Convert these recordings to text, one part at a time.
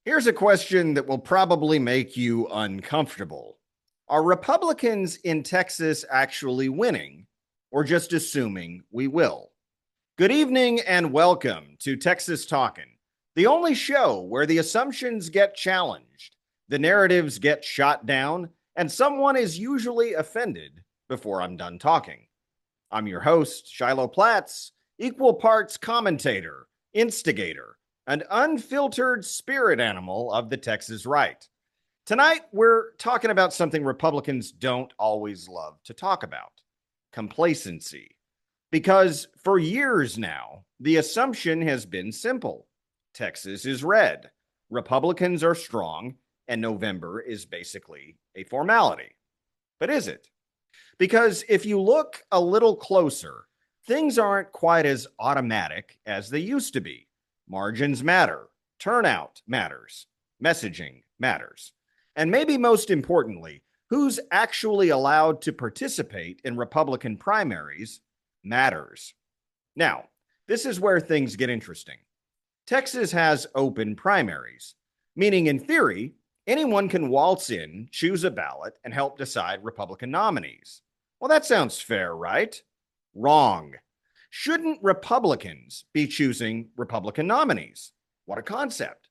Here's a question that will probably make you uncomfortable. Are Republicans in Texas actually winning or just assuming we will? Good evening and welcome to Texas Talkin, the only show where the assumptions get challenged, the narratives get shot down, and someone is usually offended before I'm done talking. I'm your host, Shiloh Platts, equal parts commentator, instigator, an unfiltered spirit animal of the Texas right. Tonight, we're talking about something Republicans don't always love to talk about: complacency. Because for years now, the assumption has been simple: Texas is red, Republicans are strong, and November is basically a formality. But is it? Because if you look a little closer, things aren't quite as automatic as they used to be. Margins matter, turnout matters, messaging matters. And maybe most importantly, who's actually allowed to participate in Republican primaries matters. Now, this is where things get interesting. Texas has open primaries, meaning in theory, anyone can waltz in, choose a ballot, and help decide Republican nominees. Well, that sounds fair, right? Wrong. Shouldn't Republicans be choosing Republican nominees? What a concept.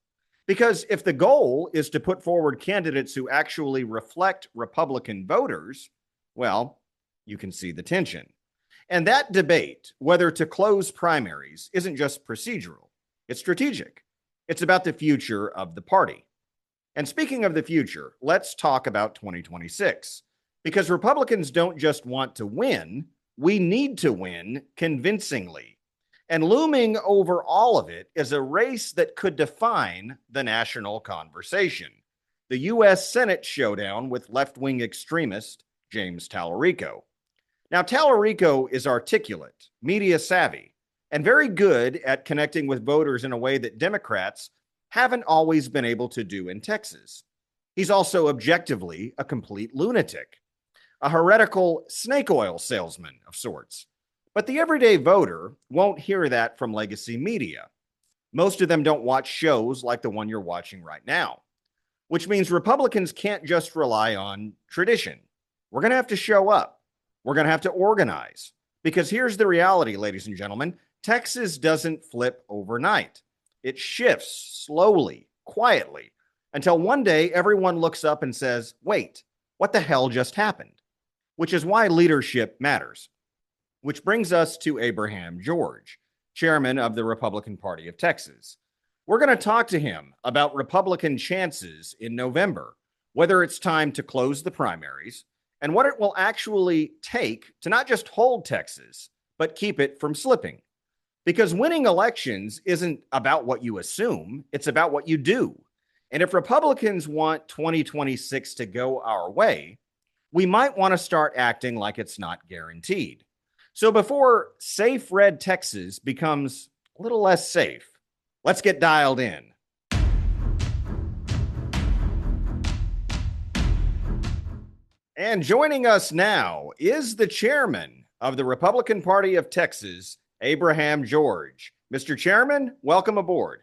Because if the goal is to put forward candidates who actually reflect Republican voters, well, you can see the tension. And that debate, whether to close primaries, isn't just procedural, it's strategic. It's about the future of the party. And speaking of the future, let's talk about 2026. Because Republicans don't just want to win, we need to win convincingly. And looming over all of it is a race that could define the national conversation: the U.S. Senate showdown with left-wing extremist James Talarico. Now, Talarico is articulate, media savvy, and very good at connecting with voters in a way that Democrats haven't always been able to do in Texas. He's also objectively a complete lunatic, a heretical snake oil salesman of sorts. But the everyday voter won't hear that from legacy media. Most of them don't watch shows like the one you're watching right now, which means Republicans can't just rely on tradition. We're going to have to show up. We're going to have to organize. Because here's the reality, ladies and gentlemen: Texas doesn't flip overnight. It shifts slowly, quietly, until one day everyone looks up and says, wait, what the hell just happened? Which is why leadership matters. Which brings us to Abraham George, chairman of the Republican Party of Texas. We're going to talk to him about Republican chances in November, whether it's time to close the primaries, and what it will actually take to not just hold Texas, but keep it from slipping. Because winning elections isn't about what you assume, it's about what you do. And if Republicans want 2026 to go our way, we might want to start acting like it's not guaranteed. So before safe red Texas becomes a little less safe, let's get dialed in. And joining us now is the chairman of the Republican Party of Texas, Abraham George. Mr. Chairman, welcome aboard.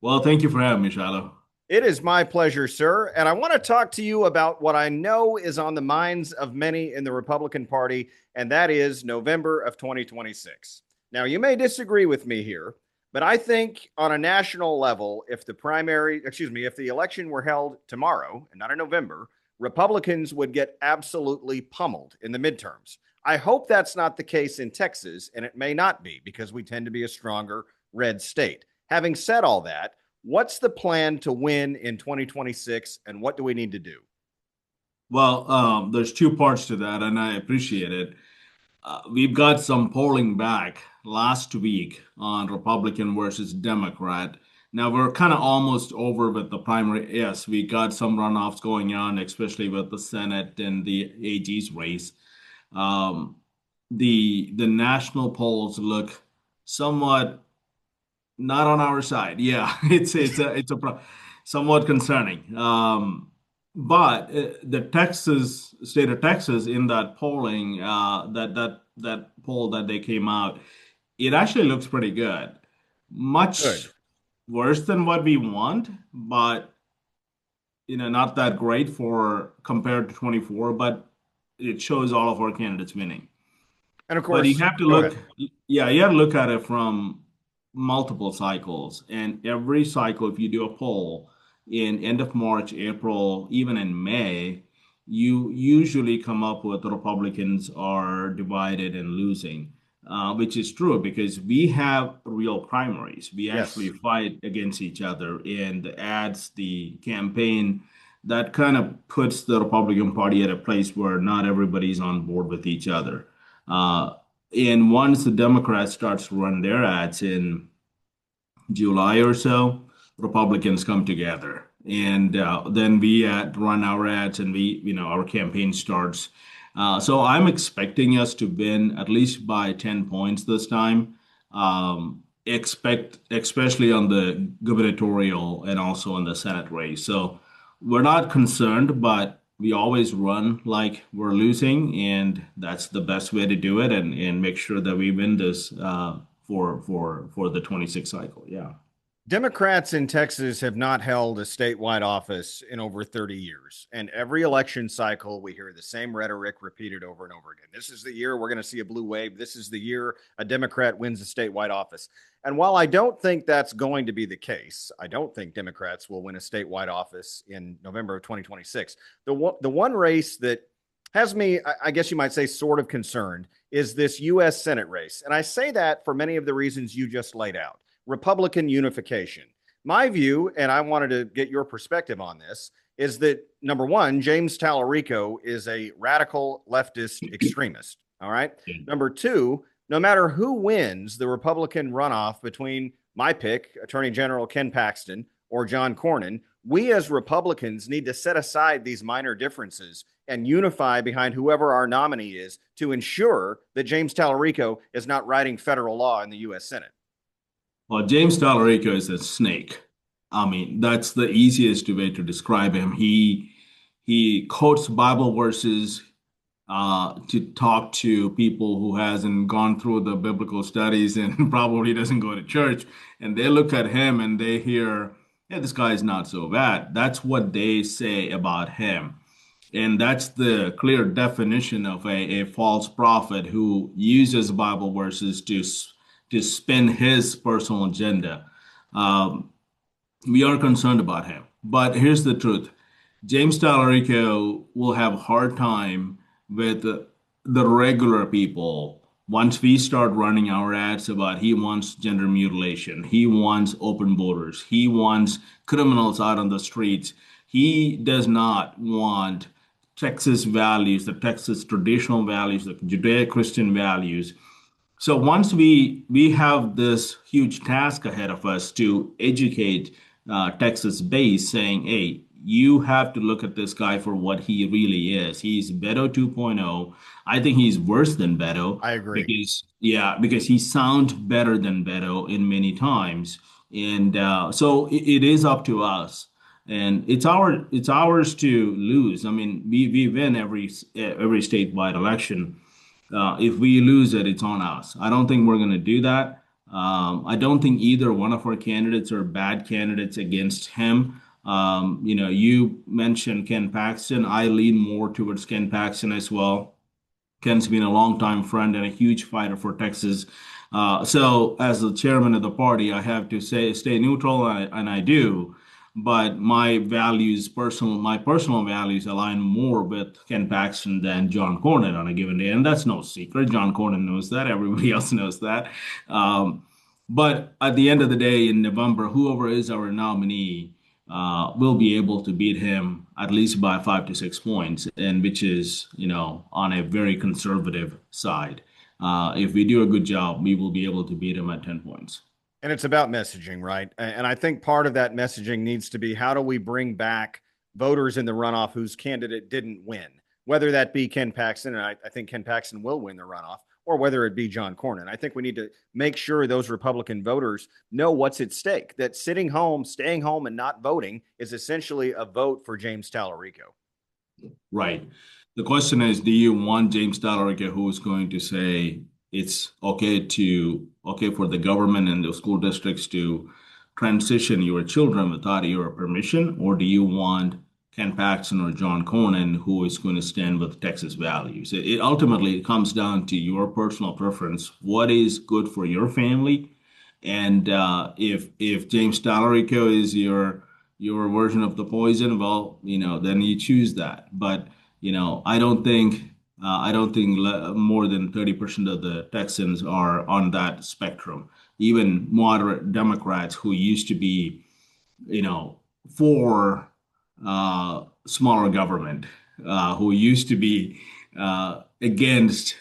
Well, thank you for having me, Shiloh. It is my pleasure, sir. And I want to talk to you about what I know is on the minds of many in the Republican Party, and that is November of 2026. Now, you may disagree with me here, but I think on a national level, if the election were held tomorrow and not in November, Republicans would get absolutely pummeled in the midterms. I hope that's not the case in Texas, and it may not be because we tend to be a stronger red state. Having said all that, what's the plan to win in 2026, and what do we need to do? Well, there's two parts to that, and I appreciate it. We've got some polling back last week on Republican versus Democrat. Now we're kind of almost over with the primary. Yes, we got some runoffs going on, especially with the Senate and the AG's race. Um, the national polls look somewhat not on our side. Yeah, it's somewhat concerning. But the Texas state of Texas in that polling, that poll that they came out, it actually looks pretty good. Much Good. worse than what we want, but not that great for compared to 24, but it shows all of our candidates winning. And of But you course, have to go look, ahead. yeah, you have to look at it from multiple cycles. And every cycle, if you do a poll in end of March, April, even in May, you usually come up with the Republicans are divided and losing, which is true because we have real primaries. We actually Yes. fight against each other, and the ads, the campaign, that kind of puts the Republican Party at a place where not everybody's on board with each other. Uh, and once the Democrats starts to run their ads in July or so, Republicans come together, and then we run our ads, and our campaign starts. So I'm expecting us to win at least by 10 points this time. Expect, especially on the gubernatorial and also on the Senate race. So we're not concerned, but we always run like we're losing, and that's the best way to do it, and make sure that we win this for the 26 cycle. Yeah. Democrats in Texas have not held a statewide office in over 30 years. And every election cycle, we hear the same rhetoric repeated over and over again. This is the year we're going to see a blue wave. This is the year a Democrat wins a statewide office. And while I don't think that's going to be the case, I don't think Democrats will win a statewide office in November of 2026. The one race that has me, I guess you might say, sort of concerned is this U.S. Senate race. And I say that for many of the reasons you just laid out. Republican unification. My view, and I wanted to get your perspective on this, is that number one, James Tallarico is a radical leftist extremist. All right. Number two, no matter who wins the Republican runoff between my pick, Attorney General Ken Paxton, or John Cornyn, we as Republicans need to set aside these minor differences and unify behind whoever our nominee is to ensure that James Tallarico is not writing federal law in the U.S. Senate. Well, James Tallarico is a snake. I mean, that's the easiest way to describe him. He quotes Bible verses to talk to people who hasn't gone through the biblical studies and probably doesn't go to church, and they look at him and they hear, "Yeah, this guy is not so bad." That's what they say about him. And that's the clear definition of a false prophet who uses Bible verses to spin his personal agenda. Um, we are concerned about him. But here's the truth. James Tallarico will have a hard time with the regular people once we start running our ads about he wants gender mutilation, he wants open borders, he wants criminals out on the streets. He does not want Texas values, the Texas traditional values, the Judeo-Christian values. So once we have this huge task ahead of us to educate Texas base, saying, "Hey, you have to look at this guy for what he really is. He's Beto 2.0. I think he's worse than Beto I agree. because he sounds better than Beto in many times, and so it is up to us." And it's ours to lose. I mean, we win every statewide election. If we lose it, it's on us. I don't think we're going to do that. I don't think either one of our candidates are bad candidates against him. You mentioned Ken Paxton. I lean more towards Ken Paxton as well. Ken's been a longtime friend and a huge fighter for Texas. So, as the chairman of the party, I have to say stay neutral, and I do. But my personal values align more with Ken Paxton than John Cornyn on a given day, and that's no secret. John Cornyn knows that. Everybody else knows that. Um, but at the end of the day, in November, whoever is our nominee will be able to beat him at least by 5 to 6 points, and which is, on a very conservative side. If we do a good job, we will be able to beat him at 10 points. And it's about messaging, right? And I think part of that messaging needs to be how do we bring back voters in the runoff whose candidate didn't win, whether that be Ken Paxton, and I think Ken Paxton will win the runoff, or whether it be John Cornyn. I think we need to make sure those Republican voters know what's at stake, that sitting home, staying home, and not voting is essentially a vote for James Tallarico. Right. The question is, do you want James Talkin who is going to say it's okay for the government and the school districts to transition your children without your permission, or do you want Ken Paxton or John Conan who is going to stand with Texas values? It ultimately comes down to your personal preference. What is good for your family? And if James Tallarico is your version of the poison, well, then you choose that. But I don't think more than 30% of the Texans are on that spectrum. Even moderate Democrats who used to be, for smaller government, who used to be against,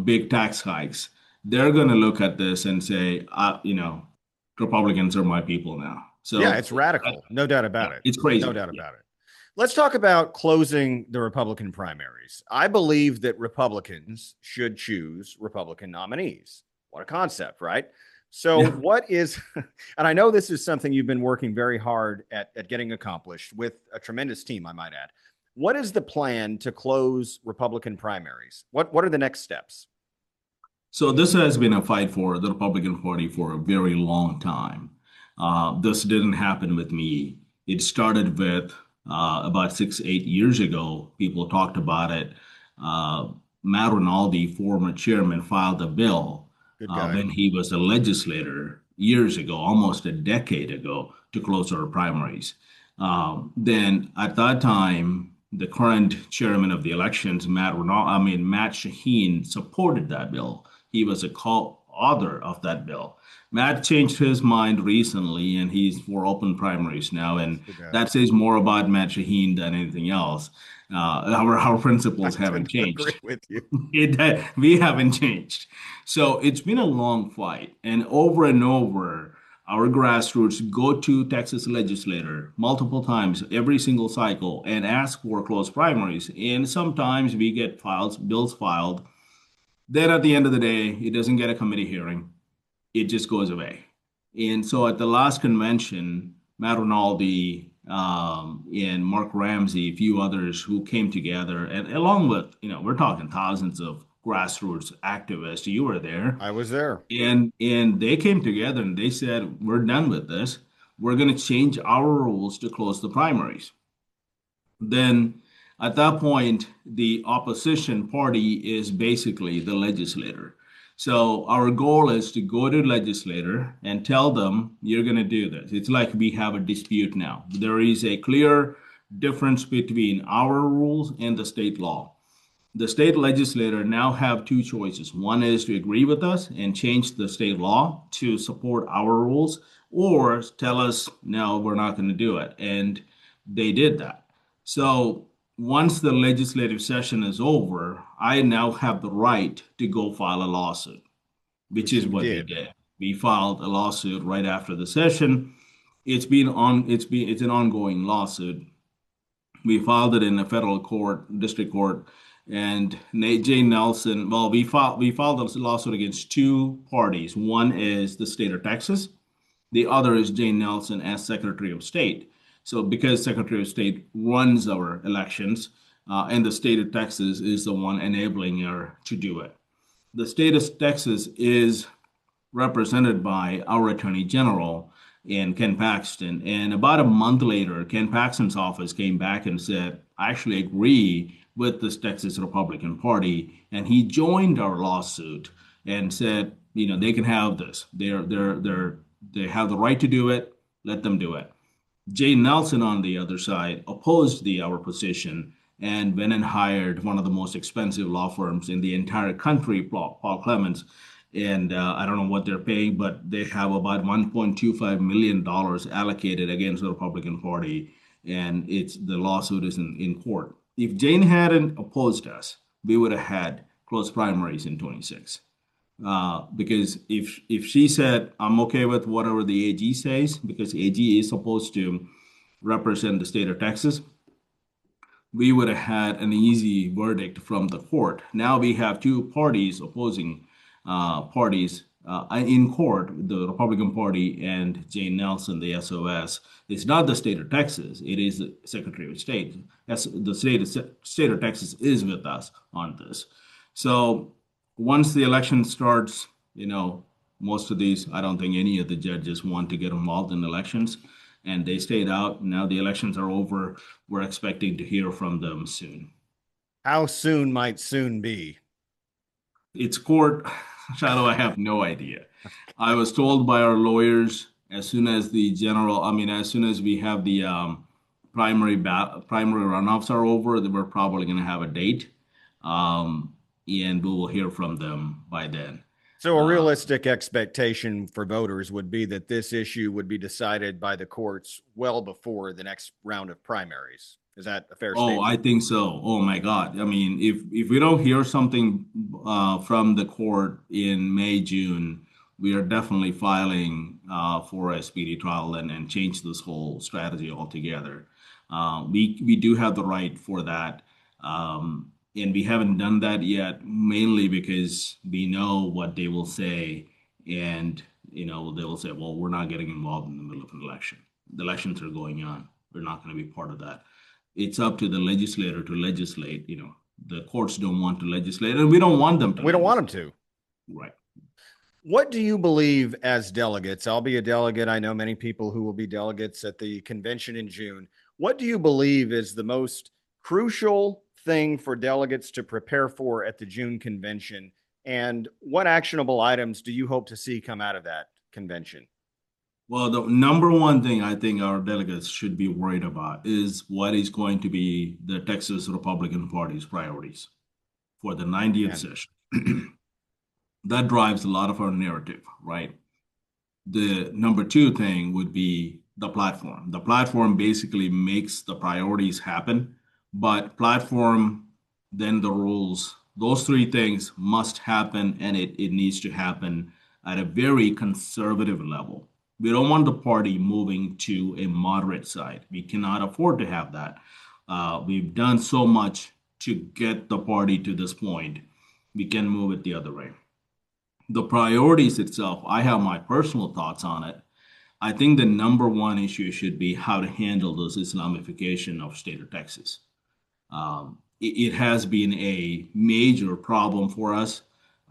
big tax hikes, they're going to look at this and say, Republicans are my people now. Yeah, So it's radical. No doubt about it. it's No crazy. doubt Yeah. about it. Let's talk about closing the Republican primaries. I believe that Republicans should choose Republican nominees. What a concept, right? So, Yeah. what is, and I know this is something you've been working very hard at getting accomplished with a tremendous team, I might add. What is the plan to close Republican primaries? What are the next steps? So this has been a fight for the Republican Party for a very long time. This didn't happen with me. It started with about 6, 8 years ago. People talked about it. Uh, Matt Rinaldi, former chairman, filed a bill Good guy. when he was a legislator years ago, almost a decade ago, to close our primaries. Then at that time, the current chairman of the elections, Matt Shaheen, supported that bill. He was a co-author of that bill. Matt changed his mind recently, and he's for open primaries now, and Too bad. that says more about Matt Shaheen than anything else. Our I principles tend haven't to agree changed. with you. We haven't changed. So it's been a long fight, and over, our grassroots go to Texas legislator multiple times every single cycle and ask for closed primaries. And sometimes we get bills filed. Then at the end of the day, it doesn't get a committee hearing. It just goes away. And so at the last convention, Matt Rinaldi and Mark Ramsey, a few others who came together, and along with, we're talking thousands of grassroots activists. You were there, I was there. and they came together and they said, "We're done with this. We're going to change our rules to close the primaries." Then at that point, the opposition party is basically the legislator. So our goal is to go to legislator and tell them you're going to do this. It's like we have a dispute now. There is a clear difference between our rules and the state law. The state legislator now have two choices. One is to agree with us and change the state law to support our rules, or tell us, no, we're not going to do it. And they did that. So once the legislative session is over, I now have the right to go file a lawsuit, which Which is you what we did. did. We filed a lawsuit right after the session. It's an ongoing lawsuit. We filed it in a federal court, district court, and Jane Nelson. Well, we filed a lawsuit against two parties. One is the state of Texas. The other is Jane Nelson as Secretary of State. So, because Secretary of State runs our elections, and the state of Texas is the one enabling her to do it. The state of Texas is represented by our Attorney General and Ken Paxton. And about a month later, Ken Paxton's office came back and said, I actually agree with this Texas Republican Party. And he joined our lawsuit and said, they can have this. They have the right to do it. Let them do it. Jay Nelson, on the other side, opposed our position and went and hired one of the most expensive law firms in the entire country, Paul Clemens. And I don't know what they're paying, but they have about $1.25 million allocated against the Republican Party, and the lawsuit is in court. If Jane hadn't opposed us, we would have had close primaries in 26. Because if she said, I'm okay with whatever the AG says, because AG is supposed to represent the state of Texas, we would have had an easy verdict from the court. Now we have two parties, opposing parties in court, the Republican Party and Jane Nelson, the SOS. It's not the state of Texas, it is the Secretary of State. The state of Texas is with us on this. So once the election starts, Most of these, I don't think any of the judges want to get involved in elections, and they stayed out. Now the elections are over. We're expecting to hear from them soon. How soon might soon be? It's court, Shadow. I have no idea. I was told by our lawyers as soon as as soon as we have the primary runoffs are over, that we're probably going to have a date, um, and we will hear from them by then. So, a Uh, realistic expectation for voters would be that this issue would be decided by the courts well before the next round of primaries. Is that a fair Oh, statement? I think so. Oh my God. I mean, if we don't hear something from the court in May, June, we are definitely filing for a speedy trial and change this whole strategy altogether. We do have the right for that, and we haven't done that yet, mainly because we know what they will say, and they will say, "Well, we're not getting involved in the middle of an election. The elections are going on. We're not going to be part of that." It's up to the legislator to legislate. The courts don't want to legislate, and we don't want them to We don't want them legislate. to. Right. What do you believe as delegates? I'll be a delegate. I know many people who will be delegates at the convention in June. What do you believe is the most crucial thing for delegates to prepare for at the June convention? And what actionable items do you hope to see come out of that convention? Well, the number one thing I think our delegates should be worried about is what is going to be the Texas Republican Party's priorities for the 90th And session. That drives a lot of our narrative, right? The number two thing would be the platform. The platform basically makes the priorities happen, but platform, then the rules, those three things must happen, and it needs to happen at a very conservative level. We don't want the party moving to a moderate side. We cannot afford to have that. We've done so much to get the party to this point. We can move it the other way. The priorities itself, I have my personal thoughts on it. I think the number one issue should be how to handle this Islamification of state of Texas. It has been a major problem for us.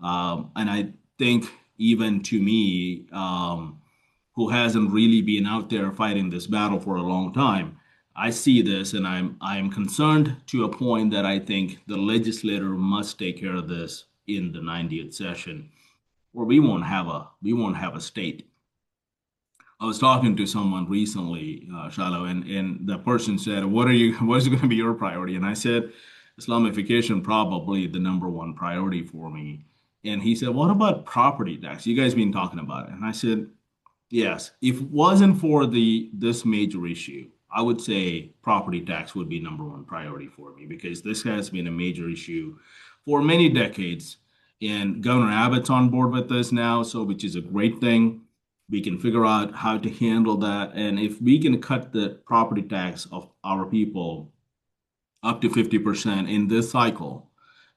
And I think even to me, who hasn't really been out there fighting this battle for a long time, I see this and I'm concerned to a point that I think the legislator must take care of this in the 90th session, or we won't have a state. I was talking to someone recently, Shiloh, and the person said, what is going to be your priority? And I said, Islamification probably the number one priority for me. And he said, what about property tax? You guys been talking about it. And I said, yes, if it wasn't for this major issue, I would say property tax would be number one priority for me because this has been a major issue for many decades. And Governor Abbott's on board with this now, so which is a great thing. We can figure out how to handle that. And if we can cut the property tax of our people up to 50% in this cycle,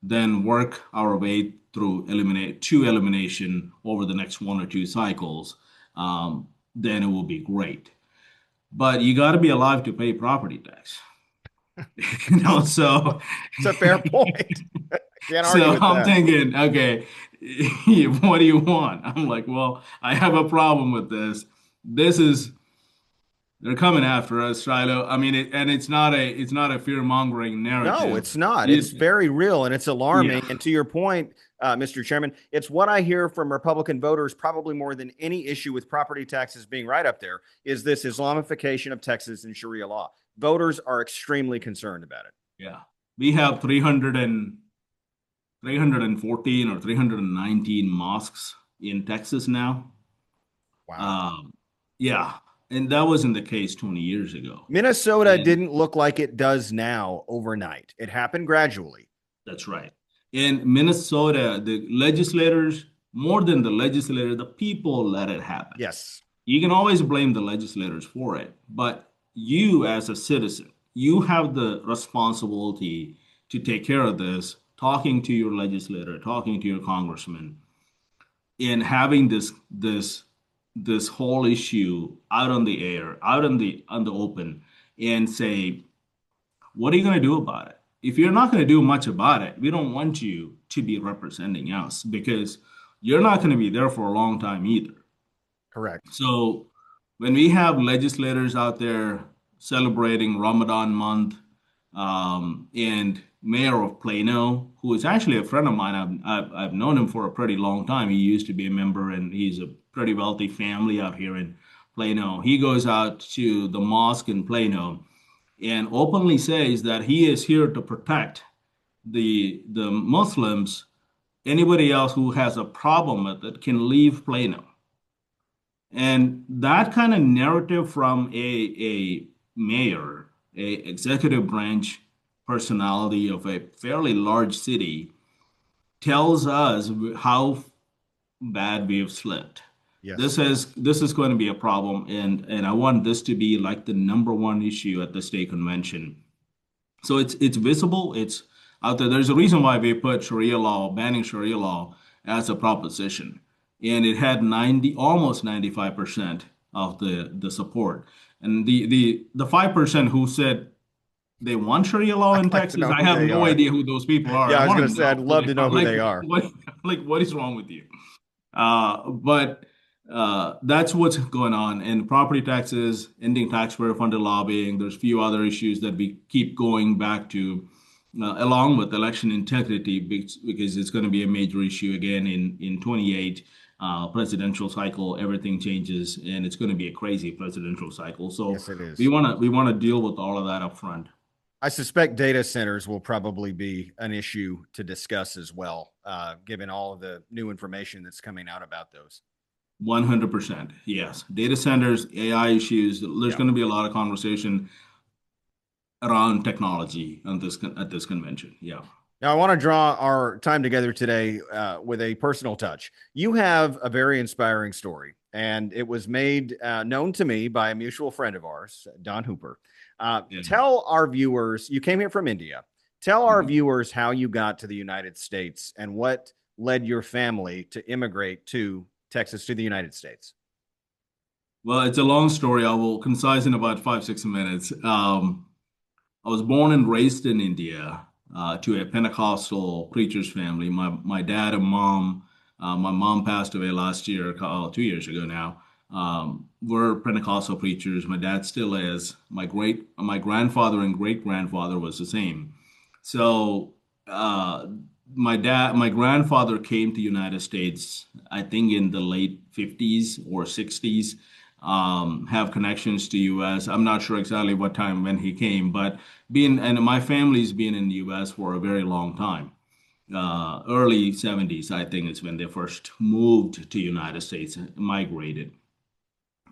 then work our way through elimination over the next one or two cycles, then it will be great. But you got to be alive to pay property tax. So it's a fair point. Can't argue so with I'm that. thinking, okay, what do you want? I'm like, well, I have a problem with this. This is They're coming after us, Shiloh. I mean, and it's not a fear mongering No, narrative. it's not. It's It, very real and it's yeah, alarming. And to your point, Mr. Chairman, it's what I hear from Republican voters probably more than any issue with property taxes being right up there is this Islamification of Texas and Sharia law. Voters are extremely concerned about it. yeah. We have 314 or 319 mosques in Texas now. Wow. Um, yeah, and that wasn't the case 20 years ago. Minnesota And didn't look like it does now overnight. It happened gradually. that's right. In Minnesota, the legislators, more than the legislator, the people let it happen. Yes. You can always blame the legislators for it, but you as a citizen, you have the responsibility to take care of this, talking to your legislator, talking to your congressman, and having this whole issue out on the air, out on the open, and say, what are you going to do about it? If you're not going to do much about it, we don't want you to be representing us because you're not going to be there for a long time either. Correct. So when we have legislators out there celebrating Ramadan month, and mayor of Plano, who is actually a friend of mine, I've known him for a pretty long time. He used to be a member, and he's a pretty wealthy family out here in Plano. He goes out to the mosque in Plano and openly says that he is here to protect the Muslims. Anybody else who has a problem with it can leave Plano. And that kind of narrative from a mayor, a executive branch personality of a fairly large city, tells us how bad we have slipped. Yes. This is going to be a problem, and I want this to be like the number one issue at the state convention. So it's visible, it's out there. There's a reason why we put Sharia law, banning Sharia law as a proposition. And it had 90, almost 95% of the support. And the 5% who said they want Sharia law I'd in like to Texas, know I who have they no are. idea who those people are. Yeah, I I was want going to to say, I'd know who love they to know are. who Like they are. what is wrong with you? But that's what's going on. And property taxes, ending taxpayer-funded lobbying. There's a few other issues that we keep going back to, along with election integrity, because it's going to be a major issue again in 28 presidential cycle. Everything changes, and it's going to be a crazy presidential cycle. So Yes, it we is. want to we want to deal with all of that up front. I suspect data centers will probably be an issue to discuss as well, given all of the new information that's coming out about those. 100%. Yes. Data centers, AI issues. There's Yeah. going to be a lot of conversation around technology on this at this convention. Yeah. Now, I want to draw our time together today with a personal touch. You have a very inspiring story, and it was made known to me by a mutual friend of ours, Don Hooper. Yeah. Tell our viewers, you came here from India. Tell our Mhm. viewers how you got to the United States and what led your family to immigrate to Texas, to the United States. Well, it's a long story. I will concise in about 5, 6 minutes. I was born and raised in India to a Pentecostal preacher's family. My dad and mom, my mom passed away last year, 2 years ago now. We're Pentecostal preachers. My dad still is. My grandfather and great grandfather was the same. So uh, my grandfather came to United States, I think in the late 50s or 60s, have connections to US. I'm not sure exactly what time when he came, but and my family's been in the US for a very long time. Early 70s, I think is when they first moved to United States, migrated.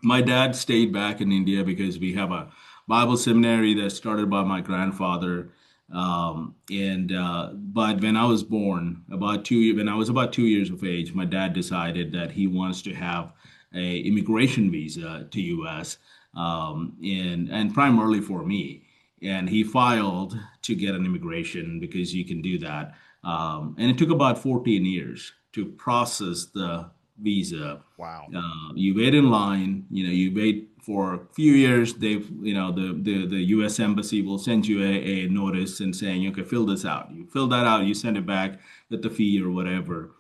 My dad stayed back in India because we have a Bible seminary that started by my grandfather. And but when I was born, when I was about 2 years of age, my dad decided that he wants to have a immigration visa to U.S. And primarily for me. And he filed to get an immigration because you can do that. And it took about 14 years to process the visa. Wow. You wait in line, you wait for a few years. The U.S. Embassy will send you a notice and saying, okay, fill this out. You fill that out, you send it back with the fee or whatever.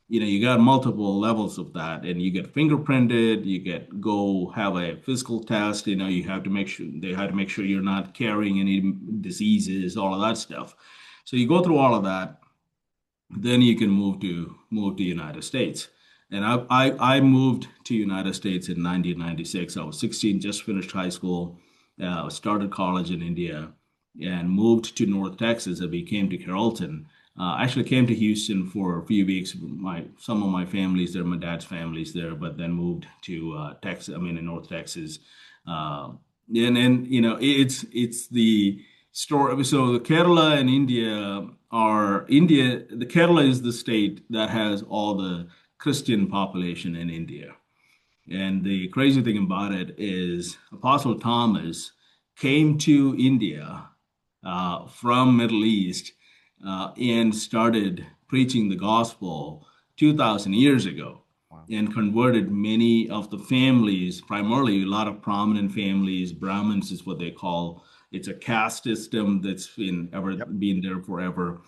You got multiple levels of that, and you get fingerprinted, you get go have a physical test, you have to make sure they have to make sure you're not carrying any diseases, all of that stuff. So you go through all of that, then you can move to United States. And I moved to United States in 1996. I was 16, just finished high school, started college in India, and moved to North Texas. I came to Carrollton. Actually came to Houston for a few weeks. Some of my family's there, my dad's family's there, but then moved to Texas. I mean, in North Texas. Uh, and it's the story. So Kerala and India. The Kerala is the state that has all the Christian population in India. And the crazy thing about it is Apostle Thomas came to India from Middle East and started preaching the gospel 2,000 years ago Wow. and converted many of the families, primarily a lot of prominent families. Brahmins is what they call. It's a caste system that's Yep. been there forever,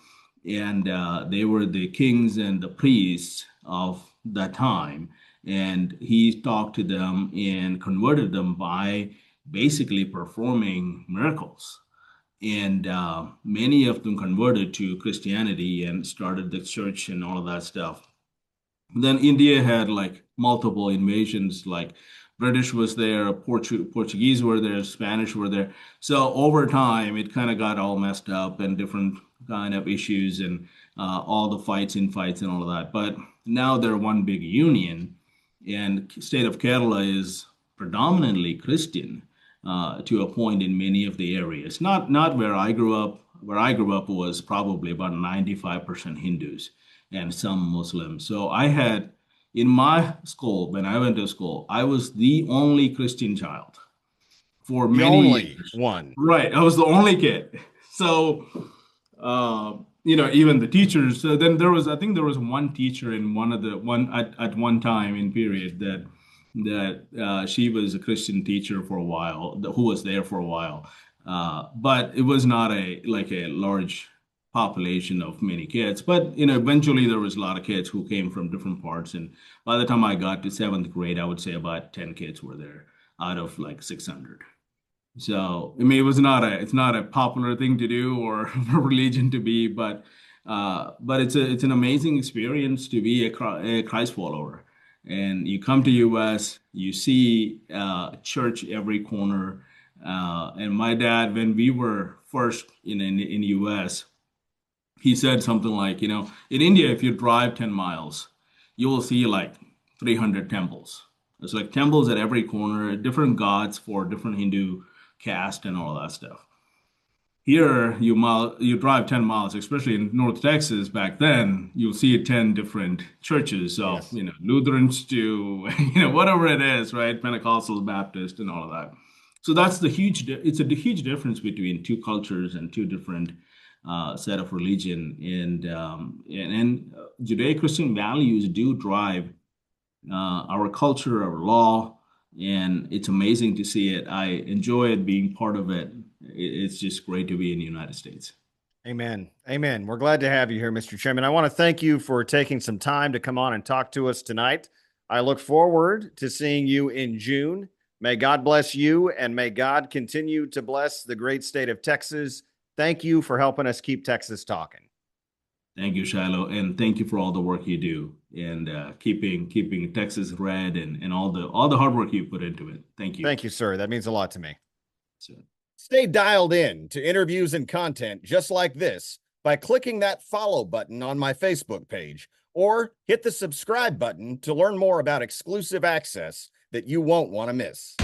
and they were the kings and the priests of that time. And he talked to them and converted them by basically performing miracles. And many of them converted to Christianity and started the church and all of that stuff. Then India had like multiple invasions, like British was there, Portuguese were there, Spanish were there. So over time, it kind of got all messed up and different kind of issues and all the fights, infights, and all of that. But now they're one big union, and state of Kerala is predominantly Christian to a point in many of the areas. Not where I grew up. Where I grew up was probably about 95% Hindus and some Muslims. So I had in my school, when I went to school, I was the only Christian child for The many only years. one. Right. I was the only kid. So, even the teachers. So then there was, I think there was one teacher in one at one time in period that she was a Christian teacher for a while, who was there for a while. But it was not a large population of many kids. But eventually there was a lot of kids who came from different parts. And by the time I got to seventh grade, I would say about 10 kids were there out of like 600. So, I mean, it's not a popular thing to do or a religion to be, but it's an amazing experience to be a Christ follower. And you come to US, you see church every corner. And my dad, when we were first in US, he said something like, in India, if you drive 10 miles, you will see like 300 temples. It's like temples at every corner, different gods for different Hindu caste and all that stuff. Here, you drive 10 miles, especially in North Texas back then, you'll see 10 different churches of, Yes. Lutherans to, whatever it is, right? Pentecostal, Baptist, and all of that. So that's it's a huge difference between two cultures and two different set of religion. And Judeo-Christian values do drive our culture, our law, and it's amazing to see it. I enjoy it being part of it. It's just great to be in the United States. Amen. Amen. We're glad to have you here, Mr. Chairman. I want to thank you for taking some time to come on and talk to us tonight. I look forward to seeing you in June. May God bless you and may God continue to bless the great state of Texas. Thank you for helping us keep Texas talking. Thank you, Shiloh, and thank you for all the work you do and keeping Texas red and all the hard work you put into it. Thank you. Thank you, sir. That means a lot to me. So. Stay dialed in to interviews and content just like this by clicking that follow button on my Facebook page or hit the subscribe button to learn more about exclusive access that you won't want to miss.